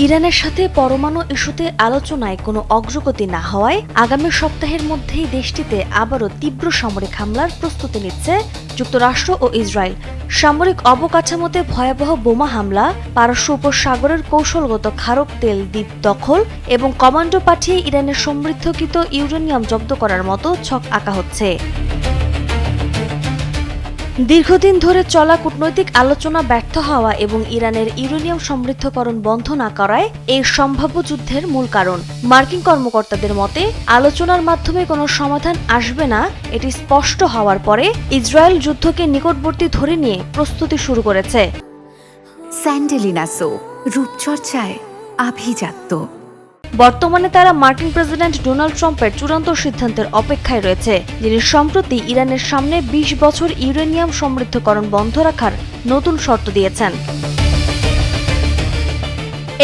ইরানের সাথে পরমাণু ইস্যুতে আলোচনায় কোনো অগ্রগতি না হওয়ায় আগামী সপ্তাহের মধ্যেই দেশটিতে আবারও তীব্র সামরিক হামলার প্রস্তুতি নিচ্ছে যুক্তরাষ্ট্র ও ইসরায়েল। সামরিক অবকাঠামোতে ভয়াবহ বোমা হামলা, পারস্য উপসাগরের কৌশলগত খারক তেল দ্বীপ দখল এবং কমান্ডো পাঠিয়ে ইরানের সমৃদ্ধকৃত ইউরেনিয়াম জব্দ করার মতো ছক আঁকা হচ্ছে। দীর্ঘদিন ধরে চলা কূটনৈতিক আলোচনা ব্যর্থ হওয়া এবং ইরানের ইউরেনিয়াম সমৃদ্ধকরণ বন্ধ না করায় এই সম্ভাব্য যুদ্ধের মূল কারণ। মার্কিন কর্মকর্তাদের মতে, আলোচনার মাধ্যমে কোনো সমাধান আসবে না এটি স্পষ্ট হওয়ার পরে ইসরায়েল যুদ্ধকে নিকটবর্তী ধরে নিয়ে প্রস্তুতি শুরু করেছে। স্যান্ডেলিনা সো, রূপচর্চায় আভিজাত্য। বর্তমানে তারা মার্কিন প্রেসিডেন্ট ডোনাল্ড ট্রাম্পের চূড়ান্ত সিদ্ধান্তের অপেক্ষায় রয়েছে, যিনি সম্প্রতি ইরানের সামনে ২০ বছর ইউরেনিয়াম সমৃদ্ধকরণ বন্ধ রাখার নতুন শর্ত দিয়েছেন।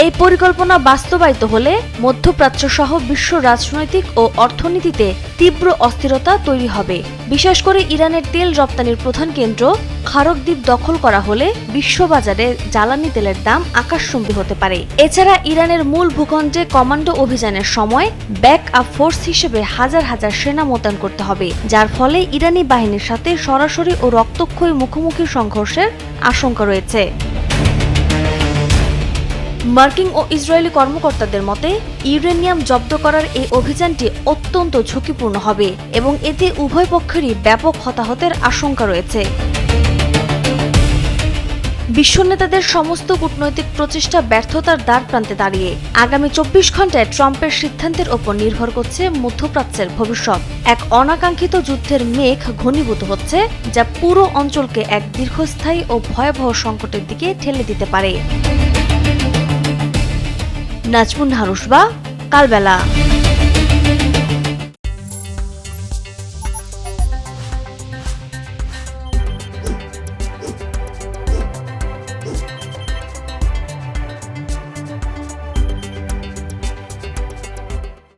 এই পরিকল্পনা বাস্তবায়িত হলে মধ্যপ্রাচ্য সহ বিশ্ব রাজনৈতিক ও অর্থনীতিতে তীব্র অস্থিরতা তৈরি হবে। বিশেষ করে ইরানের তেল রপ্তানির প্রধান কেন্দ্র খারক দ্বীপ দখল করা হলে বিশ্ববাজারে জ্বালানি তেলের দাম আকাশচুম্বী হতে পারে। এছাড়া ইরানের মূল ভূখণ্ডে কমান্ডো অভিযানের সময় ব্যাক আপ ফোর্স হিসেবে হাজার হাজার সেনা মোতায়েন করতে হবে, যার ফলে ইরানি বাহিনীর সাথে সরাসরি ও রক্তক্ষয়ী মুখোমুখি সংঘর্ষের আশঙ্কা রয়েছে। মার্কিন ও ইসরায়েলি কর্মকর্তাদের মতে, ইউরেনিয়াম জব্দ করার এই অভিযানটি অত্যন্ত ঝুঁকিপূর্ণ হবে এবং এতে উভয় পক্ষেরই ব্যাপক হতাহতের আশঙ্কা রয়েছে। বিশ্ব নেতাদের সমস্ত কূটনৈতিক প্রচেষ্টা ব্যর্থতার দ্বারপ্রান্তে দাঁড়িয়ে আগামী ২৪ ঘণ্টায় ট্রাম্পের সিদ্ধান্তের ওপর নির্ভর করছে মধ্যপ্রাচ্যের ভবিষ্যৎ। এক অনাকাঙ্ক্ষিত যুদ্ধের মেঘ ঘনীভূত হচ্ছে, যা পুরো অঞ্চলকে এক দীর্ঘস্থায়ী ও ভয়াবহ সংকটের দিকে ঠেলে দিতে পারে। নাজমুন হারুসবা, কালবেলা।